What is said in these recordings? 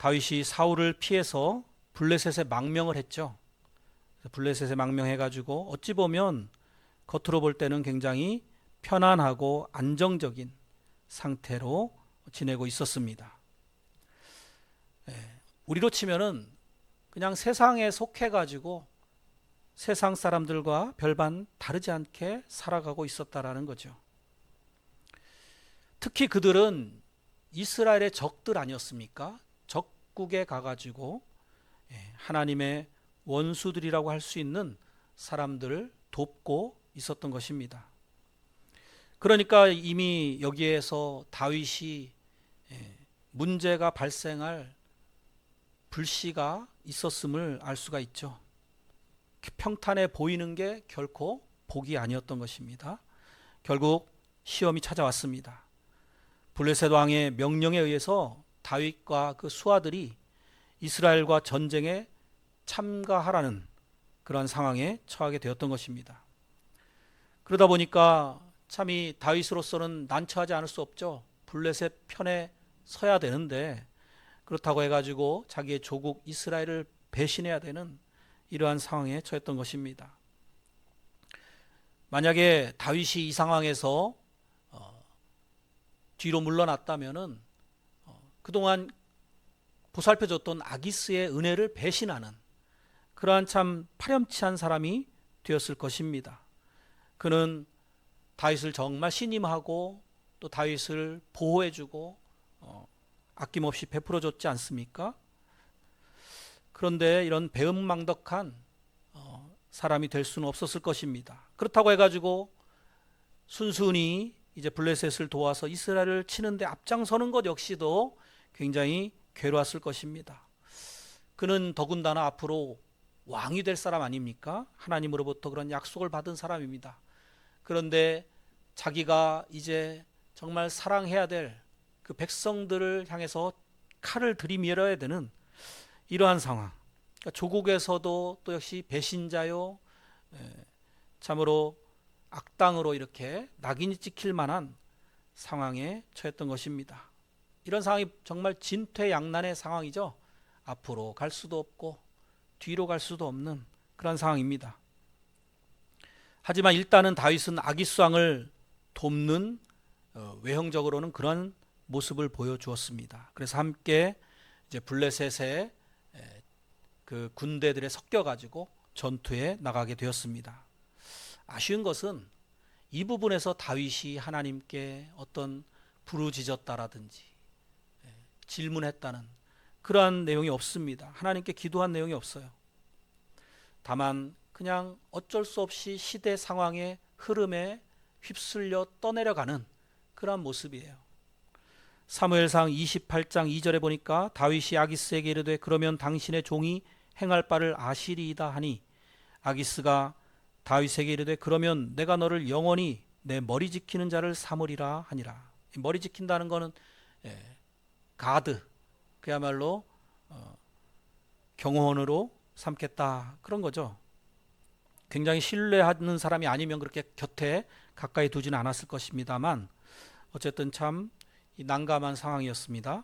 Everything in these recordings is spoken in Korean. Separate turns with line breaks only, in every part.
다윗이 사울을 피해서 블레셋에 망명을 했죠. 블레셋에 망명해가지고 어찌 보면 겉으로 볼 때는 굉장히 편안하고 안정적인 상태로 지내고 있었습니다. 우리로 치면은 그냥 세상에 속해가지고 세상 사람들과 별반 다르지 않게 살아가고 있었다라는 거죠. 특히 그들은 이스라엘의 적들 아니었습니까? 적국에 가가지고 하나님의 원수들이라고 할 수 있는 사람들을 돕고 있었던 것입니다. 그러니까 이미 여기에서 다윗이 문제가 발생할 불씨가 있었음을 알 수가 있죠. 평탄해 보이는 게 결코 복이 아니었던 것입니다. 결국 시험이 찾아왔습니다. 블레셋 왕의 명령에 의해서 다윗과 그 수하들이 이스라엘과 전쟁에 참가하라는 그런 상황에 처하게 되었던 것입니다. 그러다 보니까 참 이 다윗으로서는 난처하지 않을 수 없죠. 블레셋 편에 서야 되는데 그렇다고 해가지고 자기의 조국 이스라엘을 배신해야 되는 이러한 상황에 처했던 것입니다. 만약에 다윗이 이 상황에서 뒤로 물러났다면은 그동안 보살펴줬던 아기스의 은혜를 배신하는 그러한 참 파렴치한 사람이 되었을 것입니다. 그는 다윗을 정말 신임하고 또 다윗을 보호해주고 아낌없이 베풀어줬지 않습니까? 그런데 이런 배은망덕한 사람이 될 수는 없었을 것입니다. 그렇다고 해가지고 순순히 이제 블레셋을 도와서 이스라엘을 치는데 앞장서는 것 역시도 굉장히 괴로웠을 것입니다. 그는 더군다나 앞으로 왕이 될 사람 아닙니까? 하나님으로부터 그런 약속을 받은 사람입니다. 그런데 자기가 이제 정말 사랑해야 될 그 백성들을 향해서 칼을 들이밀어야 되는 이러한 상황. 그러니까 조국에서도 또 역시 배신자요, 참으로 악당으로 이렇게 낙인이 찍힐 만한 상황에 처했던 것입니다. 이런 상황이 정말 진퇴양난의 상황이죠. 앞으로 갈 수도 없고 뒤로 갈 수도 없는 그런 상황입니다. 하지만 일단은 다윗은 아기스 왕을 돕는 외형적으로는 그런 모습을 보여주었습니다. 그래서 함께 이제 블레셋의 그 군대들에 섞여가지고 전투에 나가게 되었습니다. 아쉬운 것은 이 부분에서 다윗이 하나님께 어떤 부르짖었다라든지 질문했다는 그러한 내용이 없습니다. 하나님께 기도한 내용이 없어요. 다만 그냥 어쩔 수 없이 시대 상황의 흐름에 휩쓸려 떠내려가는 그러한 모습이에요. 사무엘상 28장 2절에 보니까 다윗이 아기스에게 이르되 그러면 당신의 종이 행할 바를 아시리이다 하니 아기스가 다윗에게 이르되 그러면 내가 너를 영원히 내 머리 지키는 자를 삼으리라 하니라. 머리 지킨다는 것은 가드, 그야말로 경호원으로 삼겠다 그런 거죠. 굉장히 신뢰하는 사람이 아니면 그렇게 곁에 가까이 두지는 않았을 것입니다만 어쨌든 참 난감한 상황이었습니다.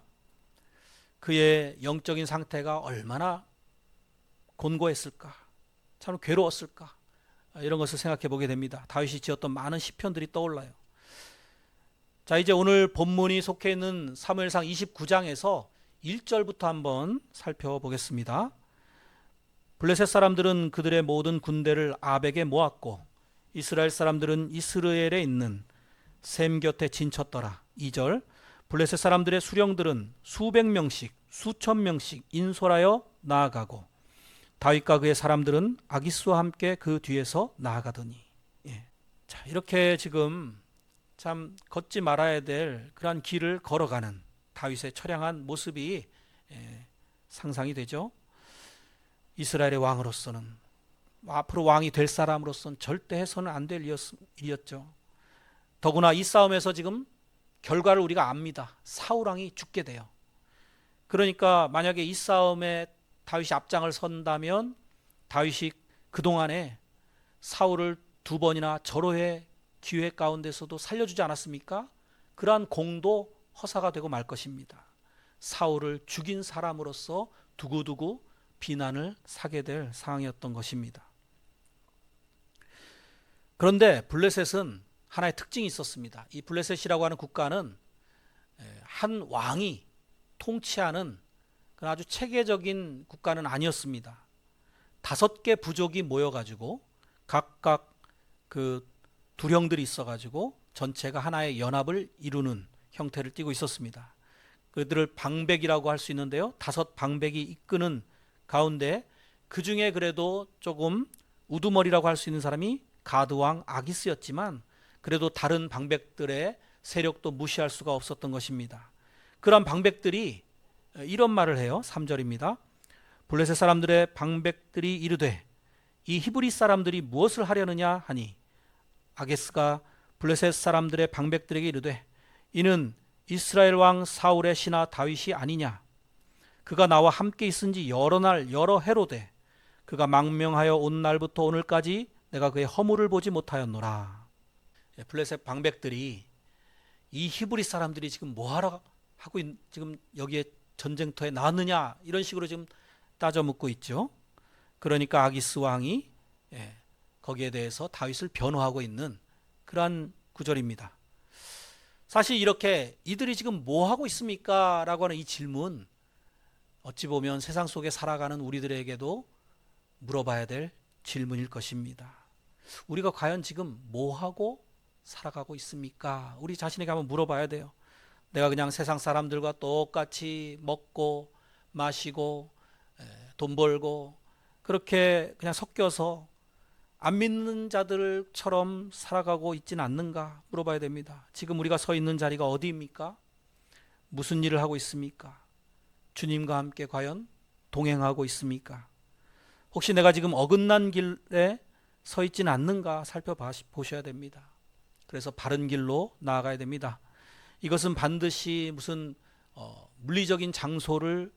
그의 영적인 상태가 얼마나 곤고했을까, 참 괴로웠을까, 이런 것을 생각해 보게 됩니다. 다윗이 지었던 많은 시편들이 떠올라요. 자, 이제 오늘 본문이 속해 있는 사무엘상 29장에서 1절부터 한번 살펴보겠습니다. 블레셋 사람들은 그들의 모든 군대를 아벡에 모았고 이스라엘 사람들은 이스라엘에 있는 셈 곁에 진쳤더라. 2절 블레셋 사람들의 수령들은 수백 명씩 수천 명씩 인솔하여 나아가고 다윗과 그의 사람들은 아기스와 함께 그 뒤에서 나아가더니. 자, 이렇게 지금 참 걷지 말아야 될 그러한 길을 걸어가는 다윗의 처량한 모습이 상상이 되죠. 이스라엘의 왕으로서는, 앞으로 왕이 될 사람으로서는 절대 해서는 안 될 일이었죠. 더구나 이 싸움에서 지금 결과를 우리가 압니다. 사울 왕이 죽게 돼요. 그러니까 만약에 이 싸움에 다윗이 앞장을 선다면 다윗이 그동안에 사울을 2번이나 절호의 기회 가운데서도 살려주지 않았습니까? 그러한 공도 허사가 되고 말 것입니다. 사울을 죽인 사람으로서 두고두고 비난을 사게 될 상황이었던 것입니다. 그런데 블레셋은 하나의 특징이 있었습니다. 이 블레셋이라고 하는 국가는 한 왕이 통치하는 그런 아주 체계적인 국가는 아니었습니다. 5개 부족이 모여가지고 각각 그 두령들이 있어가지고 전체가 하나의 연합을 이루는 형태를 띠고 있었습니다. 그들을 방백이라고 할 수 있는데요. 5방백이 이끄는 가운데 그 중에 그래도 조금 우두머리라고 할 수 있는 사람이 가드왕 아기스였지만 그래도 다른 방백들의 세력도 무시할 수가 없었던 것입니다. 그런 방백들이 이런 말을 해요. 3절입니다. 블레셋 사람들의 방백들이 이르되 이 히브리 사람들이 무엇을 하려느냐 하니 아게스가 블레셋 사람들의 방백들에게 이르되 이는 이스라엘 왕 사울의 신하 다윗이 아니냐. 그가 나와 함께 있은지 여러 날 여러 해로되 그가 망명하여 온 날부터 오늘까지 내가 그의 허물을 보지 못하였노라. 블레셋 방백들이 이 히브리 사람들이 지금 뭐하러 하고 지금 여기에 전쟁터에 나왔느냐 이런 식으로 지금 따져 묻고 있죠. 그러니까 아기스 왕이 거기에 대해서 다윗을 변호하고 있는 그러한 구절입니다. 사실 이렇게 이들이 지금 뭐 하고 있습니까? 라고 하는 이 질문 어찌 보면 세상 속에 살아가는 우리들에게도 물어봐야 될 질문일 것입니다. 우리가 과연 지금 뭐 하고 살아가고 있습니까? 우리 자신에게 한번 물어봐야 돼요. 내가 그냥 세상 사람들과 똑같이 먹고 마시고 돈 벌고 그렇게 그냥 섞여서 안 믿는 자들처럼 살아가고 있지는 않는가 물어봐야 됩니다. 지금 우리가 서 있는 자리가 어디입니까? 무슨 일을 하고 있습니까? 주님과 함께 과연 동행하고 있습니까? 혹시 내가 지금 어긋난 길에 서 있지는 않는가 살펴보셔야 됩니다. 그래서 바른 길로 나아가야 됩니다. 이것은 반드시 무슨 물리적인 장소를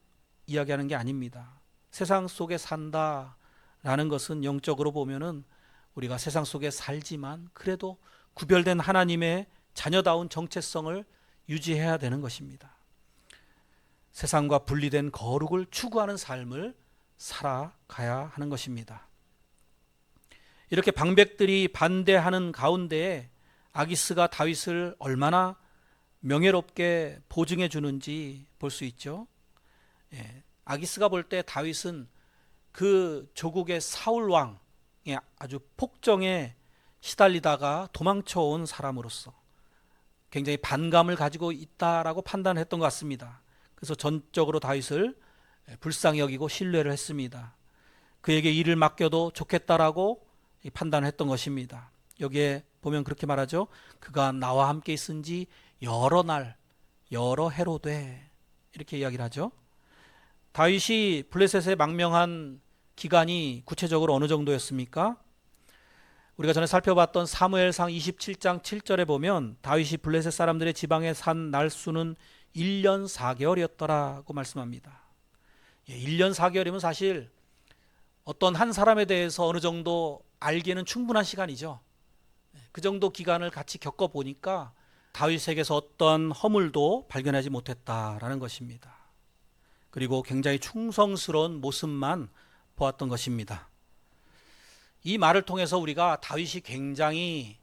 이야기하는 게 아닙니다. 세상 속에 산다라는 것은 영적으로 보면은 우리가 세상 속에 살지만 그래도 구별된 하나님의 자녀다운 정체성을 유지해야 되는 것입니다. 세상과 분리된 거룩을 추구하는 삶을 살아가야 하는 것입니다. 이렇게 방백들이 반대하는 가운데에 아기스가 다윗을 얼마나 명예롭게 보증해 주는지 볼 수 있죠. 아기스가 볼 때 다윗은 그 조국의 사울 왕의 아주 폭정에 시달리다가 도망쳐온 사람으로서 굉장히 반감을 가지고 있다라고 판단했던 것 같습니다. 그래서 전적으로 다윗을 불쌍히 여기고 신뢰를 했습니다. 그에게 일을 맡겨도 좋겠다라고 판단했던 것입니다. 여기에 보면 그렇게 말하죠. 그가 나와 함께 있은지 여러 날 여러 해로 돼 이렇게 이야기를 하죠. 다윗이 블레셋에 망명한 기간이 구체적으로 어느 정도였습니까? 우리가 전에 살펴봤던 사무엘상 27장 7절에 보면 다윗이 블레셋 사람들의 지방에 산 날수는 1년 4개월이었더라고 말씀합니다. 1년 4개월이면 사실 어떤 한 사람에 대해서 어느 정도 알기에는 충분한 시간이죠. 그 정도 기간을 같이 겪어보니까 다윗에게서 어떤 허물도 발견하지 못했다라는 것입니다. 그리고 굉장히 충성스러운 모습만 보았던 것입니다. 이 말을 통해서 우리가 다윗이 굉장히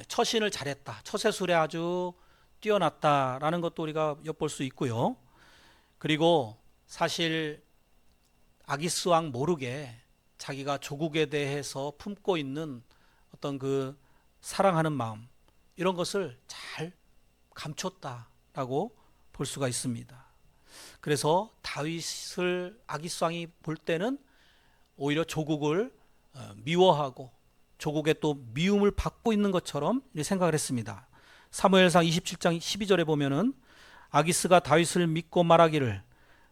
처신을 잘했다, 처세술에 아주 뛰어났다라는 것도 우리가 엿볼 수 있고요. 그리고 사실 아기스 왕 모르게 자기가 조국에 대해서 품고 있는 어떤 그 사랑하는 마음 이런 것을 잘 감췄다라고 볼 수가 있습니다. 그래서 다윗을 아기스 왕이 볼 때는 오히려 조국을 미워하고 조국에 또 미움을 받고 있는 것처럼 생각을 했습니다. 사무엘상 27장 12절에 보면은 아기스가 다윗을 믿고 말하기를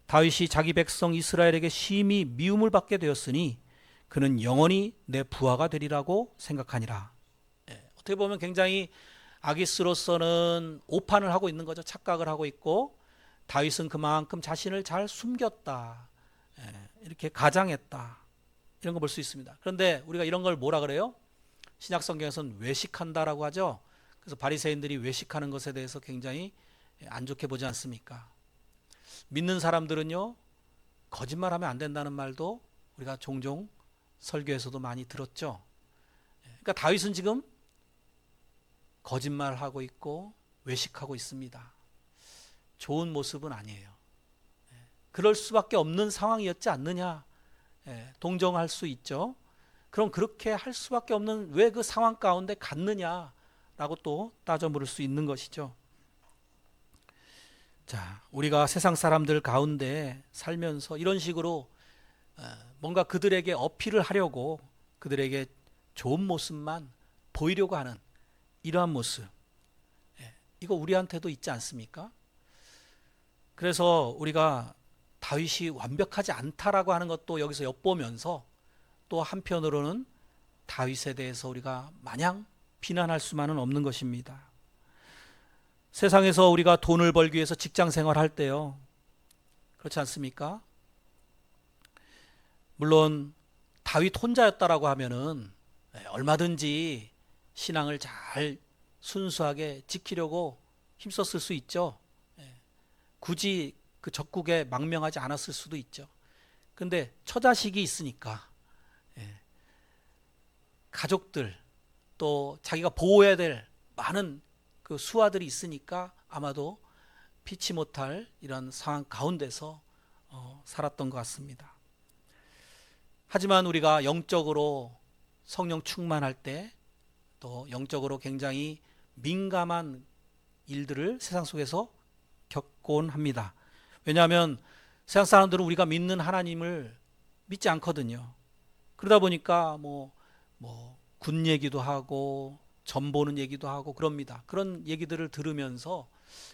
다윗이 자기 백성 이스라엘에게 심히 미움을 받게 되었으니 그는 영원히 내 부하가 되리라고 생각하니라. 어떻게 보면 굉장히 아기스로서는 오판을 하고 있는 거죠. 착각을 하고 있고 다윗은 그만큼 자신을 잘 숨겼다. 이렇게 가장했다. 이런 거 볼 수 있습니다. 그런데 우리가 이런 걸 뭐라 그래요? 신약 성경에서는 외식한다라고 하죠. 그래서 바리새인들이 외식하는 것에 대해서 굉장히 안 좋게 보지 않습니까? 믿는 사람들은요, 거짓말하면 안 된다는 말도 우리가 종종 설교에서도 많이 들었죠. 그러니까 다윗은 지금 거짓말하고 있고 외식하고 있습니다. 좋은 모습은 아니에요. 그럴 수밖에 없는 상황이었지 않느냐, 동정할 수 있죠. 그럼 그렇게 할 수밖에 없는 왜 그 상황 가운데 갔느냐라고 또 따져 물을 수 있는 것이죠. 자, 우리가 세상 사람들 가운데 살면서 이런 식으로 뭔가 그들에게 어필을 하려고 그들에게 좋은 모습만 보이려고 하는 이러한 모습, 이거 우리한테도 있지 않습니까? 그래서 우리가 다윗이 완벽하지 않다라고 하는 것도 여기서 엿보면서 또 한편으로는 다윗에 대해서 우리가 마냥 비난할 수만은 없는 것입니다. 세상에서 우리가 돈을 벌기 위해서 직장 생활할 때요, 그렇지 않습니까? 물론 다윗 혼자였다라고 하면은 얼마든지 신앙을 잘 순수하게 지키려고 힘썼을 수 있죠. 굳이 그 적국에 망명하지 않았을 수도 있죠. 근데 처자식이 있으니까 가족들 또 자기가 보호해야 될 많은 그 수하들이 있으니까 아마도 피치 못할 이런 상황 가운데서 살았던 것 같습니다. 하지만 우리가 영적으로 성령 충만할 때 또 영적으로 굉장히 민감한 일들을 세상 속에서 겪곤 합니다. 왜냐하면 세상 사람들은 우리가 믿는 하나님을 믿지 않거든요. 그러다 보니까 군 얘기도 하고 점 보는 얘기도 하고 그럽니다. 그런 얘기들을 들으면서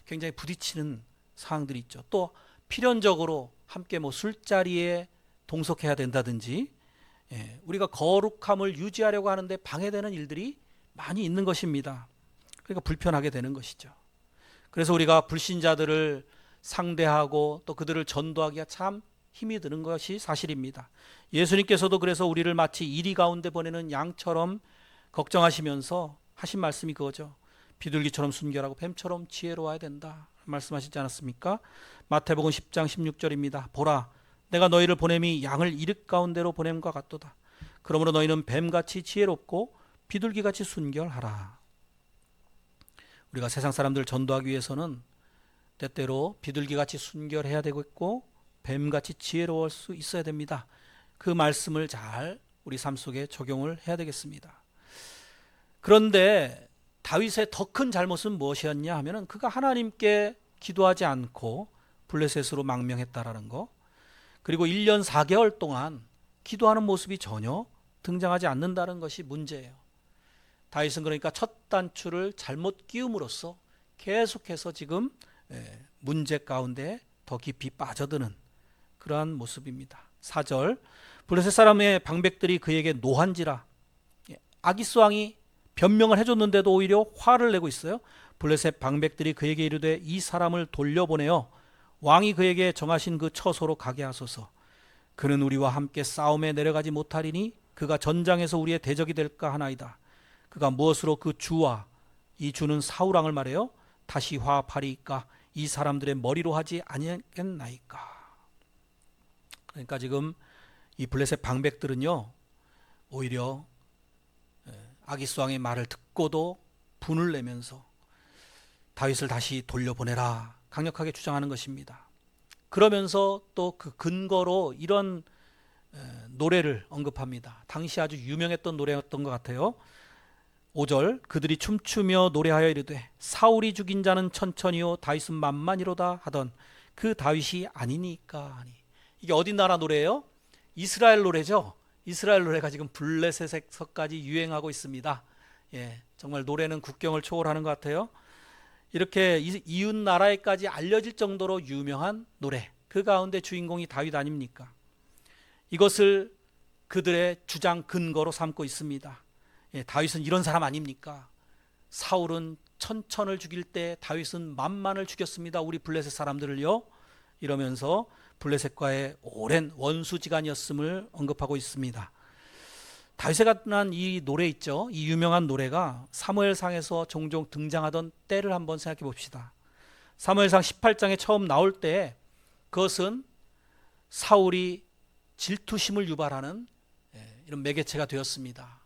굉장히 부딪히는 상황들이 있죠. 또 필연적으로 함께 술자리에 동석해야 된다든지, 우리가 거룩함을 유지하려고 하는데 방해되는 일들이 많이 있는 것입니다. 그러니까 불편하게 되는 것이죠. 그래서 우리가 불신자들을 상대하고 또 그들을 전도하기가 참 힘이 드는 것이 사실입니다. 예수님께서도 그래서 우리를 마치 이리 가운데 보내는 양처럼 걱정하시면서 하신 말씀이 그거죠. 비둘기처럼 순결하고 뱀처럼 지혜로워야 된다 말씀하시지 않았습니까? 마태복음 10장 16절입니다. 보라, 내가 너희를 보냄이 양을 이륵 가운데로 보냄과 같도다. 그러므로 너희는 뱀같이 지혜롭고 비둘기같이 순결하라. 우리가 세상 사람들을 전도하기 위해서는 때때로 비둘기같이 순결해야 되고 뱀같이 지혜로울 수 있어야 됩니다. 그 말씀을 잘 우리 삶 속에 적용을 해야 되겠습니다. 그런데 다윗의 더 큰 잘못은 무엇이었냐 하면은 그가 하나님께 기도하지 않고 블레셋으로 망명했다라는 거, 그리고 1년 4개월 동안 기도하는 모습이 전혀 등장하지 않는다는 것이 문제예요. 다윗은 그러니까 첫 단추를 잘못 끼움으로써 계속해서 지금 문제 가운데 더 깊이 빠져드는 그러한 모습입니다. 4절, 블레셋 사람의 방백들이 그에게 노한지라. 아기스 왕이 변명을 해줬는데도 오히려 화를 내고 있어요. 블레셋 방백들이 그에게 이르되 이 사람을 돌려보내어 왕이 그에게 정하신 그 처소로 가게 하소서. 그는 우리와 함께 싸움에 내려가지 못하리니 그가 전장에서 우리의 대적이 될까 하나이다. 그가 무엇으로 그 주와, 이 주는 사울왕을 말해요, 다시 화합하리이까? 이 사람들의 머리로 하지 아니겠나이까? 그러니까 지금 이 블레셋 방백들은요, 오히려 아기스 왕의 말을 듣고도 분을 내면서 다윗을 다시 돌려보내라 강력하게 주장하는 것입니다. 그러면서 또 그 근거로 이런 노래를 언급합니다. 당시 아주 유명했던 노래였던 것 같아요. 5절, 그들이 춤추며 노래하여 이르되 사울이 죽인 자는 천천히요 다윗은 만만이로다 하던 그 다윗이 아니니까 하니. 이게 어디 나라 노래예요? 이스라엘 노래죠. 이스라엘 노래가 지금 블레셋에서까지 유행하고 있습니다. 정말 노래는 국경을 초월하는 것 같아요. 이렇게 이웃 나라에까지 알려질 정도로 유명한 노래, 그 가운데 주인공이 다윗 아닙니까? 이것을 그들의 주장 근거로 삼고 있습니다. 다윗은 이런 사람 아닙니까? 사울은 천천을 죽일 때 다윗은 만만을 죽였습니다. 우리 블레셋 사람들을요. 이러면서 블레셋과의 오랜 원수지간이었음을 언급하고 있습니다. 다윗에 관한 이 노래 있죠. 이 유명한 노래가 사무엘상에서 종종 등장하던 때를 한번 생각해 봅시다. 사무엘상 18장에 처음 나올 때 그것은 사울이 질투심을 유발하는 이런 매개체가 되었습니다.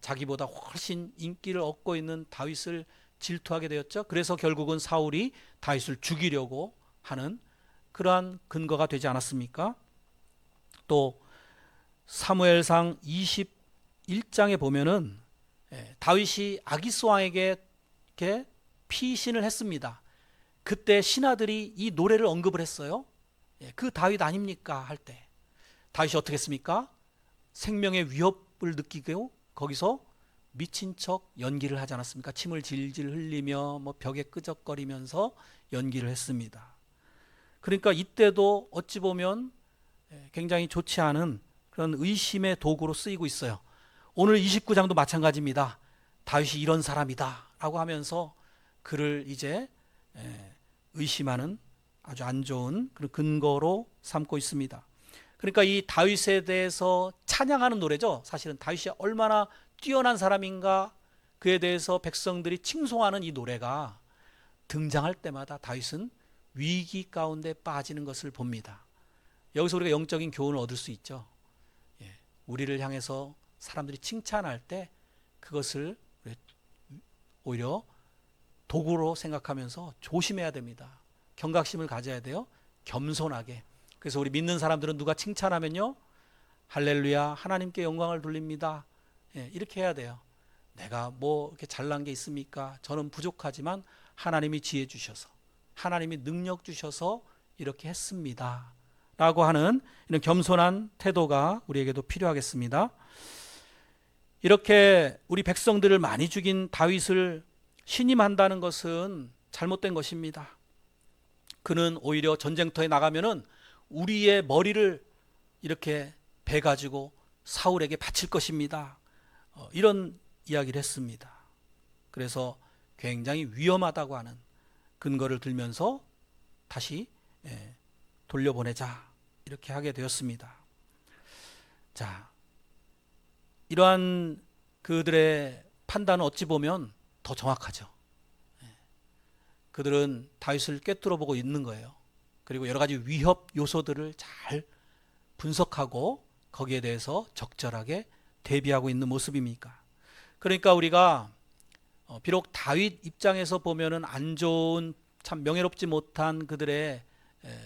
자기보다 훨씬 인기를 얻고 있는 다윗을 질투하게 되었죠. 그래서 결국은 사울이 다윗을 죽이려고 하는 그러한 근거가 되지 않았습니까? 또 사무엘상 21장에 보면은 다윗이 아기스 왕에게 이렇게 피신을 했습니다. 그때 신하들이 이 노래를 언급을 했어요. 그 다윗 아닙니까? 할 때 다윗이 어떻게 했습니까? 생명의 위협을 느끼고 거기서 미친 척 연기를 하지 않았습니까? 침을 질질 흘리며 벽에 끄적거리면서 연기를 했습니다. 그러니까 이때도 어찌 보면 굉장히 좋지 않은 그런 의심의 도구로 쓰이고 있어요. 오늘 29장도 마찬가지입니다. 다윗이 이런 사람이다 라고 하면서 그를 이제 의심하는 아주 안 좋은 그런 근거로 삼고 있습니다. 그러니까 이 다윗에 대해서 찬양하는 노래죠. 사실은 다윗이 얼마나 뛰어난 사람인가 그에 대해서 백성들이 칭송하는 이 노래가 등장할 때마다 다윗은 위기 가운데 빠지는 것을 봅니다. 여기서 우리가 영적인 교훈을 얻을 수 있죠. 우리를 향해서 사람들이 칭찬할 때 그것을 오히려 도구로 생각하면서 조심해야 됩니다. 경각심을 가져야 돼요. 겸손하게. 그래서 우리 믿는 사람들은 누가 칭찬하면요, 할렐루야, 하나님께 영광을 돌립니다. 이렇게 해야 돼요. 내가 뭐 이렇게 잘난 게 있습니까? 저는 부족하지만 하나님이 지혜 주셔서, 하나님이 능력 주셔서 이렇게 했습니다. 라고 하는 이런 겸손한 태도가 우리에게도 필요하겠습니다. 이렇게 우리 백성들을 많이 죽인 다윗을 신임한다는 것은 잘못된 것입니다. 그는 오히려 전쟁터에 나가면은 우리의 머리를 이렇게 배 가지고 사울에게 바칠 것입니다. 이런 이야기를 했습니다. 그래서 굉장히 위험하다고 하는 근거를 들면서 다시 돌려보내자 이렇게 하게 되었습니다. 자, 이러한 그들의 판단은 어찌 보면 더 정확하죠. 그들은 다윗을 꿰뚫어 보고 있는 거예요. 그리고 여러 가지 위협 요소들을 잘 분석하고 거기에 대해서 적절하게 대비하고 있는 모습입니까? 그러니까 우리가 비록 다윗 입장에서 보면은 안 좋은, 참 명예롭지 못한 그들의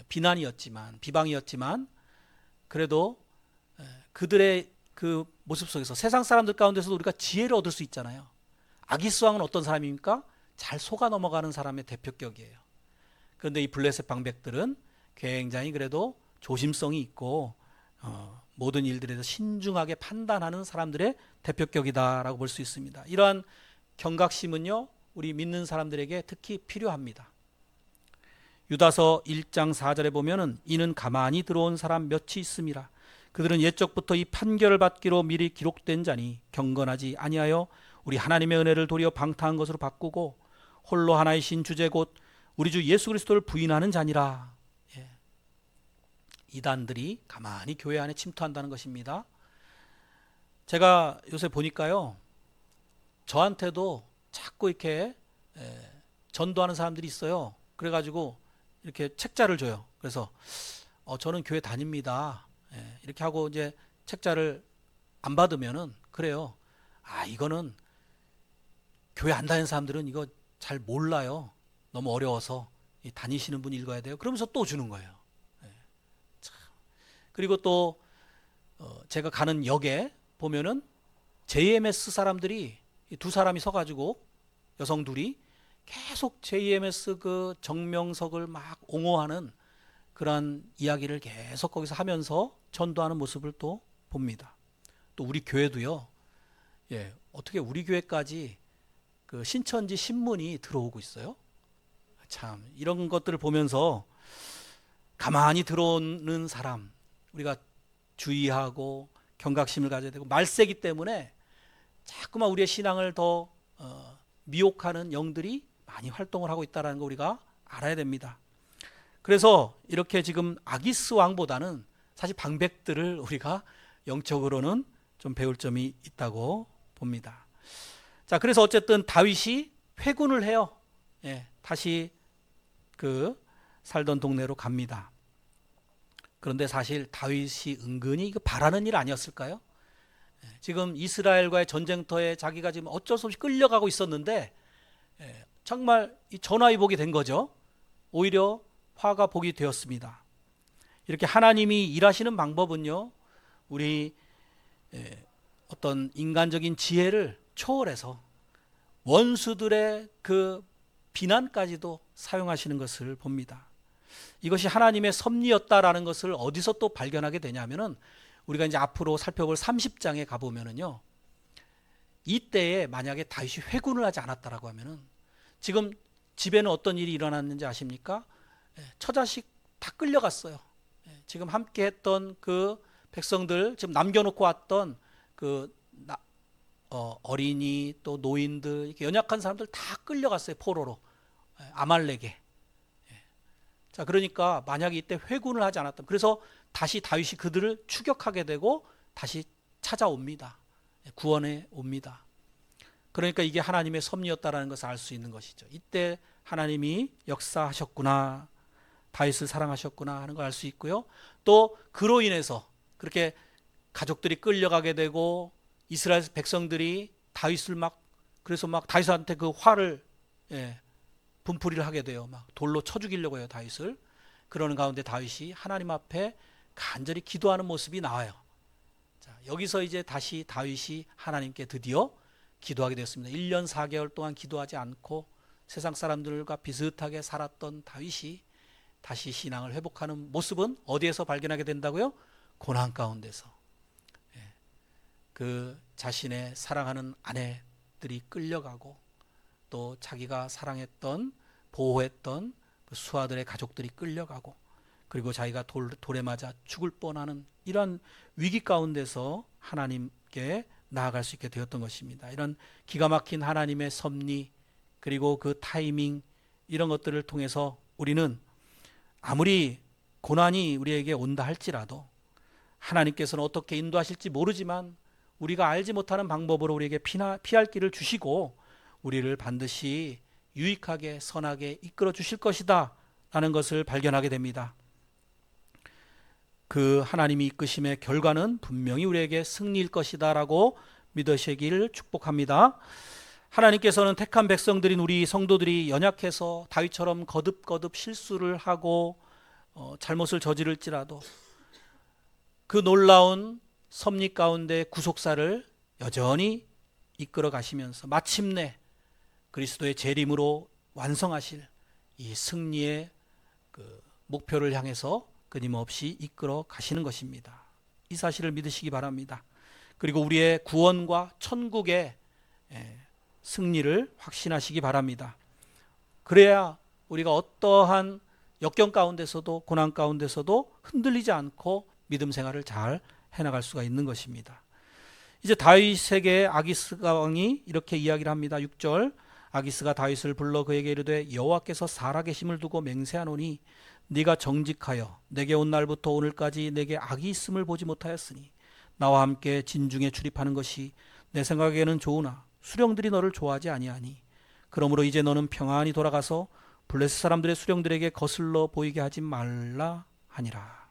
비방이었지만 그래도 그들의 그 모습 속에서 세상 사람들 가운데서도 우리가 지혜를 얻을 수 있잖아요. 아기스 왕은 어떤 사람입니까? 잘 속아 넘어가는 사람의 대표격이에요. 그런데 이 블레셋 방백들은 굉장히 그래도 조심성이 있고 모든 일들에 대해서 신중하게 판단하는 사람들의 대표격이다라고 볼 수 있습니다. 이러한 경각심은요, 우리 믿는 사람들에게 특히 필요합니다. 유다서 1장 4절에 보면은 이는 가만히 들어온 사람 몇이 있음이라. 그들은 옛적부터 이 판결을 받기로 미리 기록된 자니 경건하지 아니하여 우리 하나님의 은혜를 도리어 방탕한 것으로 바꾸고 홀로 하나이신 주제 곧 우리 주 예수 그리스도를 부인하는 자니라. 이단들이 가만히 교회 안에 침투한다는 것입니다. 제가 요새 보니까요, 저한테도 자꾸 이렇게 전도하는 사람들이 있어요. 그래가지고 이렇게 책자를 줘요. 그래서 저는 교회 다닙니다. 이렇게 하고 이제 책자를 안 받으면은 그래요. 이거는 교회 안 다니는 사람들은 이거 잘 몰라요. 너무 어려워서 다니시는 분 읽어야 돼요. 그러면서 또 주는 거예요. 참. 그리고 또 제가 가는 역에 보면은 JMS 사람들이 두 사람이 서가지고 여성 둘이 계속 JMS 그 정명석을 막 옹호하는 그런 이야기를 계속 거기서 하면서 전도하는 모습을 또 봅니다. 또 우리 교회도요. 어떻게 우리 교회까지 그 신천지 신문이 들어오고 있어요? 참 이런 것들을 보면서 가만히 들어오는 사람 우리가 주의하고 경각심을 가져야 되고, 말세기 때문에 자꾸만 우리의 신앙을 더 미혹하는 영들이 많이 활동을 하고 있다는 거 우리가 알아야 됩니다. 그래서 이렇게 지금 아기스 왕보다는 사실 방백들을 우리가 영적으로는 좀 배울 점이 있다고 봅니다. 자, 그래서 어쨌든 다윗이 회군을 해요. 다시 그 살던 동네로 갑니다. 그런데 사실 다윗이 은근히 이거 바라는 일 아니었을까요? 지금 이스라엘과의 전쟁터에 자기가 지금 어쩔 수 없이 끌려가고 있었는데 정말 전화위복이 된 거죠. 오히려 화가 복이 되었습니다. 이렇게 하나님이 일하시는 방법은요, 우리 어떤 인간적인 지혜를 초월해서 원수들의 그 비난까지도 사용하시는 것을 봅니다. 이것이 하나님의 섭리였다라는 것을 어디서 또 발견하게 되냐면은, 우리가 이제 앞으로 살펴볼 30장에 가보면은요, 이때에 만약에 다윗이 회군을 하지 않았다라고 하면은, 지금 집에는 어떤 일이 일어났는지 아십니까? 처자식 다 끌려갔어요. 지금 함께 했던 그 백성들, 지금 남겨놓고 왔던 그 어린이 또 노인들, 이렇게 연약한 사람들 다 끌려갔어요. 포로로, 아말렉에. 자, 그러니까 만약에 이때 회군을 하지 않았다면, 그래서 다시 다윗이 그들을 추격하게 되고 다시 찾아옵니다. 구원해 옵니다. 그러니까 이게 하나님의 섭리였다라는 것을 알 수 있는 것이죠. 이때 하나님이 역사하셨구나, 다윗을 사랑하셨구나 하는 걸 알 수 있고요. 또 그로 인해서 그렇게 가족들이 끌려가게 되고 이스라엘 백성들이 다윗을 그래서 다윗한테 그 화를 분풀이를 하게 돼요. 막 돌로 쳐 죽이려고 해요, 다윗을. 그러는 가운데 다윗이 하나님 앞에 간절히 기도하는 모습이 나와요. 자, 여기서 이제 다시 다윗이 하나님께 드디어 기도하게 되었습니다. 1년 4개월 동안 기도하지 않고 세상 사람들과 비슷하게 살았던 다윗이 다시 신앙을 회복하는 모습은 어디에서 발견하게 된다고요? 고난 가운데서. 그 자신의 사랑하는 아내들이 끌려가고, 또 자기가 사랑했던, 보호했던 그 수하들의 가족들이 끌려가고, 그리고 자기가 돌에 맞아 죽을 뻔하는 이런 위기 가운데서 하나님께 나아갈 수 있게 되었던 것입니다. 이런 기가 막힌 하나님의 섭리, 그리고 그 타이밍, 이런 것들을 통해서 우리는 아무리 고난이 우리에게 온다 할지라도 하나님께서는 어떻게 인도하실지 모르지만 우리가 알지 못하는 방법으로 우리에게 피할 길을 주시고 우리를 반드시 유익하게 선하게 이끌어 주실 것이다 라는 것을 발견하게 됩니다. 그 하나님이 이끄심의 결과는 분명히 우리에게 승리일 것이다 라고 믿으시기를 축복합니다. 하나님께서는 택한 백성들인 우리 성도들이 연약해서 다윗처럼 거듭거듭 실수를 하고 잘못을 저지를지라도 그 놀라운 섭리 가운데 구속사를 여전히 이끌어 가시면서 마침내 그리스도의 재림으로 완성하실 이 승리의 그 목표를 향해서 끊임없이 이끌어 가시는 것입니다. 이 사실을 믿으시기 바랍니다. 그리고 우리의 구원과 천국의 승리를 확신하시기 바랍니다. 그래야 우리가 어떠한 역경 가운데서도 고난 가운데서도 흔들리지 않고 믿음 생활을 잘 해나갈 수가 있는 것입니다. 이제 다윗에게 아기스가 왕이 이렇게 이야기를 합니다. 6절, 아기스가 다윗을 불러 그에게 이르되 여호와께서 살아계심을 두고 맹세하노니 네가 정직하여 내게 온 날부터 오늘까지 내게 악이 있음을 보지 못하였으니 나와 함께 진중에 출입하는 것이 내 생각에는 좋으나 수령들이 너를 좋아하지 아니하니 그러므로 이제 너는 평안히 돌아가서 블레셋 사람들의 수령들에게 거슬러 보이게 하지 말라 하니라.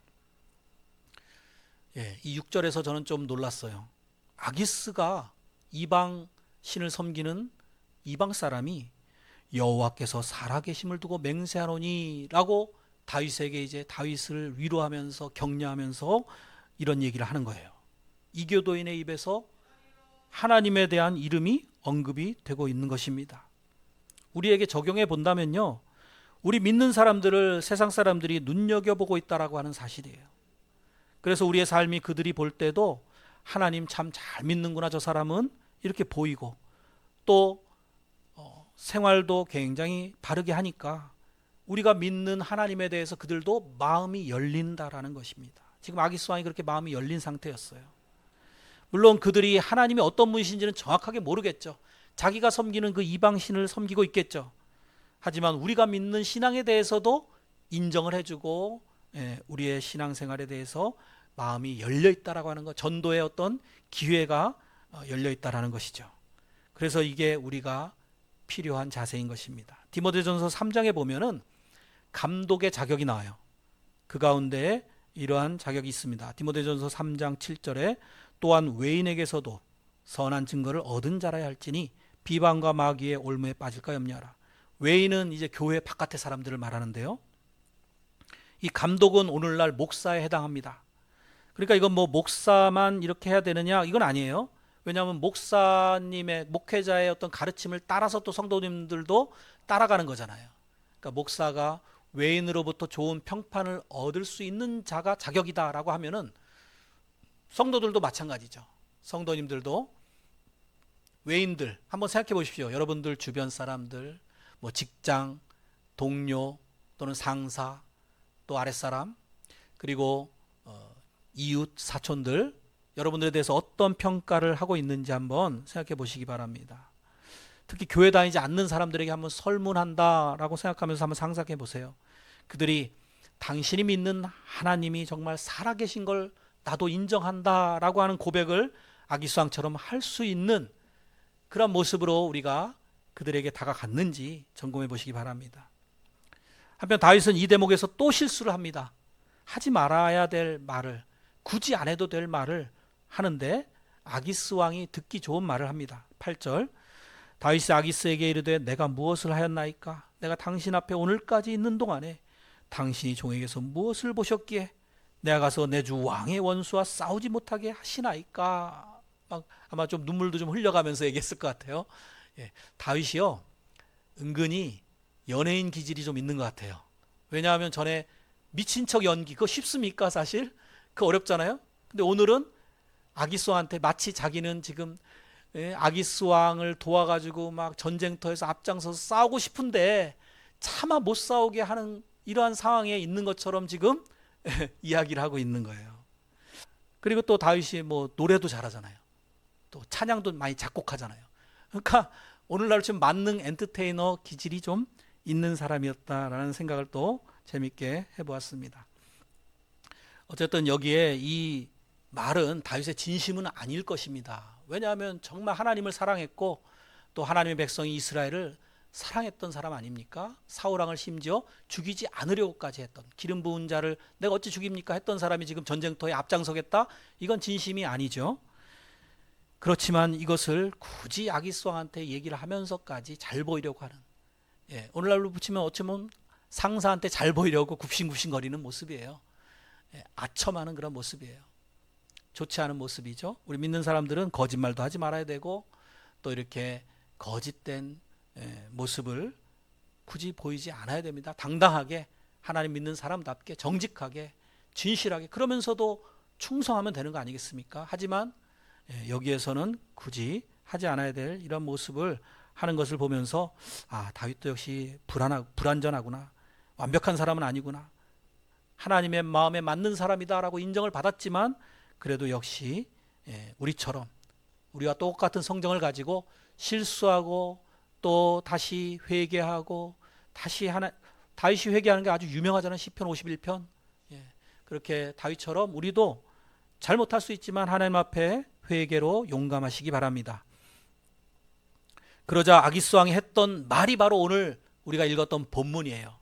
이 6절에서 저는 좀 놀랐어요. 아기스가 이방 신을 섬기는 이방 사람이 여호와께서 살아계심을 두고 맹세하노니 라고 다윗에게 이제 다윗을 위로하면서 격려하면서 이런 얘기를 하는 거예요. 이교도인의 입에서 하나님에 대한 이름이 언급이 되고 있는 것입니다. 우리에게 적용해 본다면요, 우리 믿는 사람들을 세상 사람들이 눈여겨보고 있다라고 하는 사실이에요. 그래서 우리의 삶이 그들이 볼 때도 하나님 참 잘 믿는구나 저 사람은 이렇게 보이고, 또 생활도 굉장히 바르게 하니까 우리가 믿는 하나님에 대해서 그들도 마음이 열린다라는 것입니다. 지금 아기스 왕이 그렇게 마음이 열린 상태였어요. 물론 그들이 하나님이 어떤 분이신지는 정확하게 모르겠죠. 자기가 섬기는 그 이방신을 섬기고 있겠죠. 하지만 우리가 믿는 신앙에 대해서도 인정을 해주고 우리의 신앙생활에 대해서 마음이 열려있다라고 하는 것, 전도의 어떤 기회가 열려있다라는 것이죠. 그래서 이게 우리가 필요한 자세인 것입니다. 디모데전서 3장에 보면은 감독의 자격이 나와요. 그 가운데 이러한 자격이 있습니다. 디모데전서 3장 7절에 또한 외인에게서도 선한 증거를 얻은 자라야 할지니 비방과 마귀의 올무에 빠질까 염려하라. 외인은 이제 교회 바깥의 사람들을 말하는데요. 이 감독은 오늘날 목사에 해당합니다. 그러니까 이건 뭐 목사만 이렇게 해야 되느냐, 이건 아니에요. 왜냐하면 목사님의, 목회자의 어떤 가르침을 따라서 또 성도님들도 따라가는 거잖아요. 그러니까 목사가 외인으로부터 좋은 평판을 얻을 수 있는 자가 자격이다라고 하면은 성도들도 마찬가지죠. 성도님들도 외인들 한번 생각해 보십시오. 여러분들 주변 사람들, 뭐 직장, 동료 또는 상사, 또 아랫사람, 그리고 이웃, 사촌들, 여러분들에 대해서 어떤 평가를 하고 있는지 한번 생각해 보시기 바랍니다. 특히 교회 다니지 않는 사람들에게 한번 설문한다라고 생각하면서 한번 상상해 보세요. 그들이 당신이 믿는 하나님이 정말 살아계신 걸 나도 인정한다라고 하는 고백을 아기수왕처럼 할 수 있는 그런 모습으로 우리가 그들에게 다가갔는지 점검해 보시기 바랍니다. 한편 다윗은 이 대목에서 또 실수를 합니다. 하지 말아야 될 말을, 굳이 안 해도 될 말을 하는데 아기스 왕이 듣기 좋은 말을 합니다. 8절 다윗이 아기스에게 이르되 내가 무엇을 하였나이까? 내가 당신 앞에 오늘까지 있는 동안에 당신이 종에게서 무엇을 보셨기에 내가 가서 내 주 왕의 원수와 싸우지 못하게 하시나이까? 아마 좀 눈물도 좀 흘려가면서 얘기했을 것 같아요. 다윗이요 은근히 연예인 기질이 좀 있는 것 같아요. 왜냐하면 전에 미친 척 연기, 그거 쉽습니까 사실? 그거 어렵잖아요. 근데 오늘은 아기스 왕한테 마치 자기는 지금 아기스 왕을 도와가지고 막 전쟁터에서 앞장서서 싸우고 싶은데 차마 못 싸우게 하는 이러한 상황에 있는 것처럼 지금 이야기를 하고 있는 거예요. 그리고 또 다윗이 뭐 노래도 잘하잖아요. 또 찬양도 많이 작곡하잖아요. 그러니까 오늘날 좀 만능 엔터테이너 기질이 좀 있는 사람이었다라는 생각을 또 재밌게 해보았습니다. 어쨌든 여기에 이 말은 다윗의 진심은 아닐 것입니다. 왜냐하면 정말 하나님을 사랑했고 또 하나님의 백성이 이스라엘을 사랑했던 사람 아닙니까? 사울왕을 심지어 죽이지 않으려고까지 했던, 기름 부은 자를 내가 어찌 죽입니까? 했던 사람이 지금 전쟁터에 앞장서겠다? 이건 진심이 아니죠. 그렇지만 이것을 굳이 아기스 왕한테 얘기를 하면서까지 잘 보이려고 하는, 오늘날로 붙이면 어쩌면 상사한테 잘 보이려고 굽신굽신거리는 모습이에요. 아첨하는 그런 모습이에요. 좋지 않은 모습이죠. 우리 믿는 사람들은 거짓말도 하지 말아야 되고 또 이렇게 거짓된 모습을 굳이 보이지 않아야 됩니다. 당당하게 하나님 믿는 사람답게 정직하게 진실하게, 그러면서도 충성하면 되는 거 아니겠습니까? 하지만 여기에서는 굳이 하지 않아야 될 이런 모습을 하는 것을 보면서 다윗도 역시 불완전하구나, 완벽한 사람은 아니구나, 하나님의 마음에 맞는 사람이다라고 인정을 받았지만 그래도 역시 우리처럼 우리와 똑같은 성정을 가지고 실수하고 또 다시 회개하고 다윗이 회개하는 게 아주 유명하잖아요. 시편 51편. 그렇게 다윗처럼 우리도 잘못할 수 있지만 하나님 앞에 회개로 용감하시기 바랍니다. 그러자 아기스 왕이 했던 말이 바로 오늘 우리가 읽었던 본문이에요.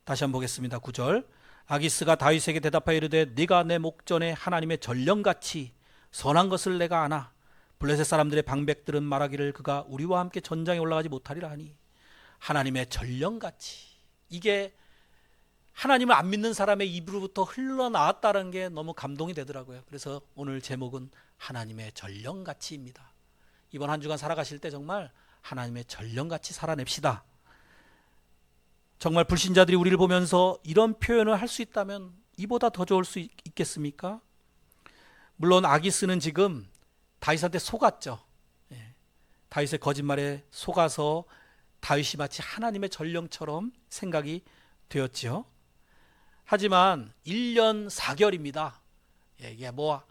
다시 한번 보겠습니다. 9절 아기스가 다윗에게 대답하여 이르되 네가 내 목전에 하나님의 전령같이 선한 것을 내가 아나 블레셋 사람들의 방백들은 말하기를 그가 우리와 함께 전장에 올라가지 못하리라 하니. 하나님의 전령같이, 이게 하나님을 안 믿는 사람의 입으로부터 흘러나왔다는 게 너무 감동이 되더라고요. 그래서 오늘 제목은 하나님의 전령같이입니다. 이번 한 주간 살아가실 때 정말 하나님의 전령같이 살아냅시다. 정말 불신자들이 우리를 보면서 이런 표현을 할 수 있다면 이보다 더 좋을 수 있겠습니까? 물론 아기스는 지금 다윗한테 속았죠. 다윗의 거짓말에 속아서 다윗이 마치 하나님의 전령처럼 생각이 되었지요. 하지만 1년 4개월입니다. 이게 뭐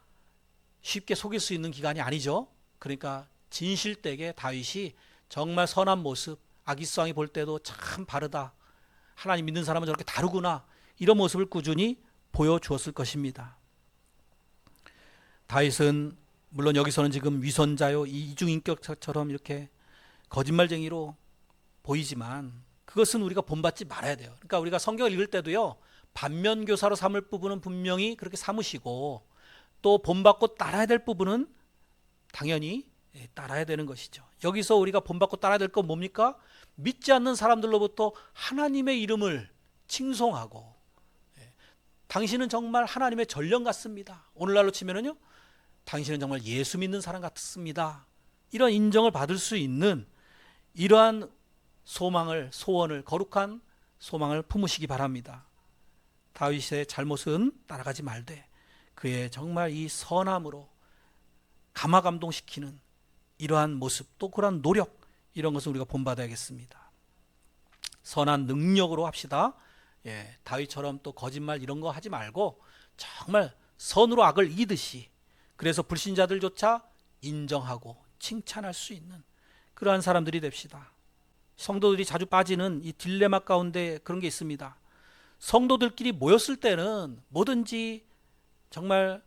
쉽게 속일 수 있는 기간이 아니죠. 그러니까 진실되게 다윗이 정말 선한 모습, 아기스 왕이 볼 때도 참 바르다, 하나님 믿는 사람은 저렇게 다르구나, 이런 모습을 꾸준히 보여주었을 것입니다. 다윗은 물론 여기서는 지금 위선자요, 이중인격자처럼 이렇게 거짓말쟁이로 보이지만 그것은 우리가 본받지 말아야 돼요. 그러니까 우리가 성경을 읽을 때도요, 반면교사로 삼을 부분은 분명히 그렇게 삼으시고 또 본받고 따라야 될 부분은 당연히 따라야 되는 것이죠. 여기서 우리가 본받고 따라야 될 건 뭡니까? 믿지 않는 사람들로부터 하나님의 이름을 칭송하고, 당신은 정말 하나님의 전령 같습니다. 오늘날로 치면은요, 당신은 정말 예수 믿는 사람 같습니다. 이런 인정을 받을 수 있는 이러한 소원을 거룩한 소망을 품으시기 바랍니다. 다윗의 잘못은 따라가지 말되 그의 정말 이 선함으로 감화감동시키는 이러한 모습, 또 그러한 노력, 이런 것을 우리가 본받아야겠습니다. 선한 능력으로 합시다. 다윗처럼 또 거짓말 이런 거 하지 말고 정말 선으로 악을 이기듯이, 그래서 불신자들조차 인정하고 칭찬할 수 있는 그러한 사람들이 됩시다. 성도들이 자주 빠지는 이 딜레마 가운데 그런 게 있습니다. 성도들끼리 모였을 때는 뭐든지 정말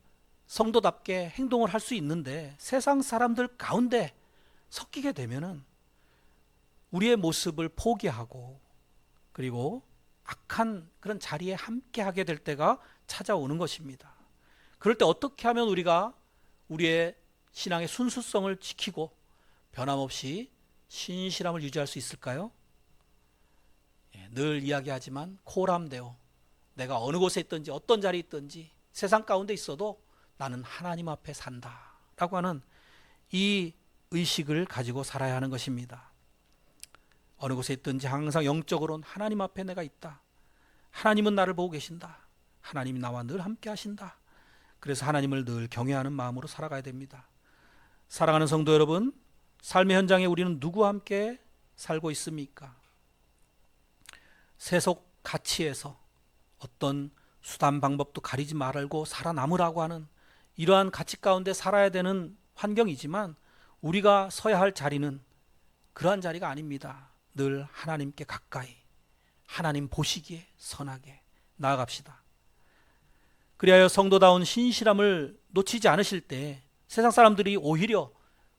성도답게 행동을 할 수 있는데, 세상 사람들 가운데 섞이게 되면은 우리의 모습을 포기하고, 그리고 악한 그런 자리에 함께 하게 될 때가 찾아오는 것입니다. 그럴 때 어떻게 하면 우리가 우리의 신앙의 순수성을 지키고 변함없이 신실함을 유지할 수 있을까요? 늘 이야기하지만 코람데오, 내가 어느 곳에 있든지 어떤 자리에 있든지 세상 가운데 있어도 나는 하나님 앞에 산다 라고 하는 이 의식을 가지고 살아야 하는 것입니다. 어느 곳에 있든지 항상 영적으로는 하나님 앞에 내가 있다. 하나님은 나를 보고 계신다. 하나님이 나와 늘 함께 하신다. 그래서 하나님을 늘 경외하는 마음으로 살아가야 됩니다. 사랑하는 성도 여러분, 삶의 현장에 우리는 누구와 함께 살고 있습니까? 세속 가치에서 어떤 수단 방법도 가리지 말고 살아남으라고 하는 이러한 가치 가운데 살아야 되는 환경이지만, 우리가 서야 할 자리는 그러한 자리가 아닙니다. 늘 하나님께 가까이, 하나님 보시기에 선하게 나아갑시다. 그리하여 성도다운 신실함을 놓치지 않으실 때 세상 사람들이 오히려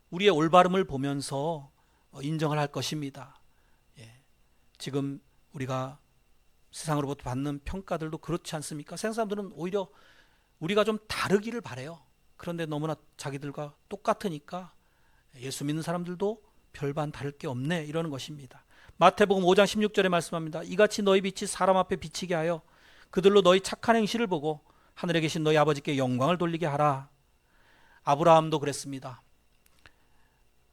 우리의 올바름을 보면서 인정을 할 것입니다. 지금 우리가 세상으로부터 받는 평가들도 그렇지 않습니까? 세상 사람들은 오히려 우리가 좀 다르기를 바라요. 그런데 너무나 자기들과 똑같으니까 예수 믿는 사람들도 별반 다를 게 없네, 이러는 것입니다. 마태복음 5장 16절에 말씀합니다. 이같이 너희 빛이 사람 앞에 비치게 하여 그들로 너희 착한 행실을 보고 하늘에 계신 너희 아버지께 영광을 돌리게 하라. 아브라함도 그랬습니다.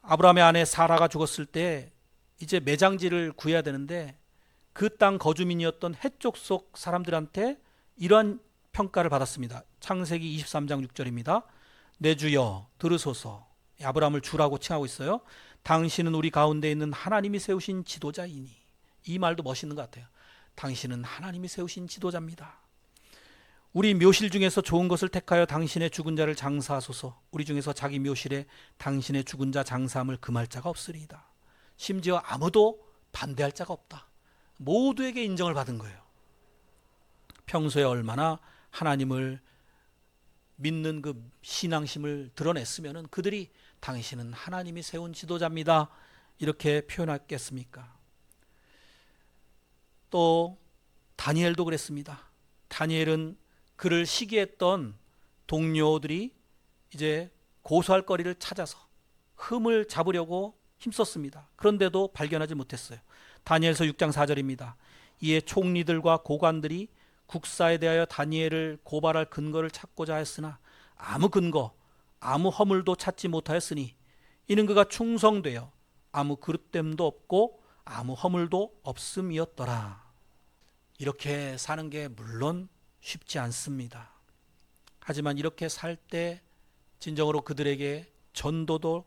아브라함의 아내 사라가 죽었을 때 이제 매장지를 구해야 되는데, 그 땅 거주민이었던 해쪽 속 사람들한테 이러한 평가를 받았습니다. 창세기 23장 6절입니다. 내 주여 들으소서. 아브라함을 주라고 칭하고 있어요. 당신은 우리 가운데 있는 하나님이 세우신 지도자이니. 이 말도 멋있는 것 같아요. 당신은 하나님이 세우신 지도자입니다. 우리 묘실 중에서 좋은 것을 택하여 당신의 죽은 자를 장사하소서. 우리 중에서 자기 묘실에 당신의 죽은 자 장사함을 금할 자가 없으리이다. 심지어 아무도 반대할 자가 없다. 모두에게 인정을 받은 거예요. 평소에 얼마나 하나님을 믿는 그 신앙심을 드러냈으면 그들이 당신은 하나님이 세운 지도자입니다, 이렇게 표현했겠습니까? 또 다니엘도 그랬습니다. 다니엘은 그를 시기했던 동료들이 이제 고소할 거리를 찾아서 흠을 잡으려고 힘썼습니다. 그런데도 발견하지 못했어요. 다니엘서 6장 4절입니다. 이에 총리들과 고관들이 국사에 대하여 다니엘을 고발할 근거를 찾고자 했으나 아무 근거, 아무 허물도 찾지 못하였으니 이는 그가 충성되어 아무 그릇됨도 없고 아무 허물도 없음이었더라. 이렇게 사는 게 물론 쉽지 않습니다. 하지만 이렇게 살 때 진정으로 그들에게 전도도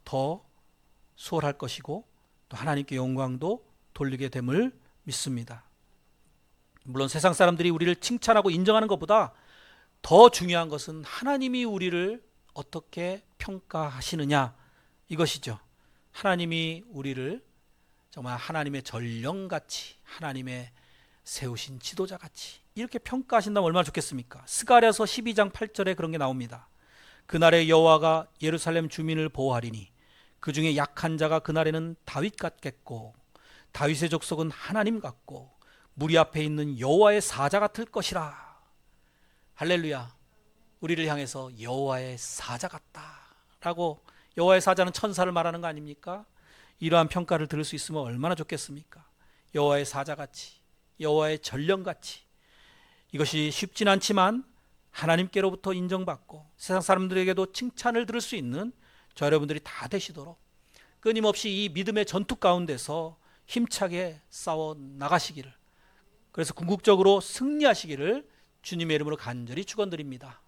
더 수월할 것이고 또 하나님께 영광도 돌리게 됨을 믿습니다. 물론 세상 사람들이 우리를 칭찬하고 인정하는 것보다 더 중요한 것은 하나님이 우리를 어떻게 평가하시느냐, 이것이죠. 하나님이 우리를 정말 하나님의 전령같이, 하나님의 세우신 지도자같이 이렇게 평가하신다면 얼마나 좋겠습니까? 스가랴서 12장 8절에 그런 게 나옵니다. 그날에 여호와가 예루살렘 주민을 보호하리니 그 중에 약한 자가 그날에는 다윗 같겠고 다윗의 족속은 하나님 같고 무리 앞에 있는 여호와의 사자 같을 것이라. 할렐루야. 우리를 향해서 여호와의 사자 같다라고. 여호와의 사자는 천사를 말하는 거 아닙니까? 이러한 평가를 들을 수 있으면 얼마나 좋겠습니까? 여호와의 사자같이, 여호와의 전령같이. 이것이 쉽진 않지만 하나님께로부터 인정받고 세상 사람들에게도 칭찬을 들을 수 있는 저 여러분들이 다 되시도록 끊임없이 이 믿음의 전투 가운데서 힘차게 싸워 나가시기를, 그래서 궁극적으로 승리하시기를 주님의 이름으로 간절히 축원드립니다.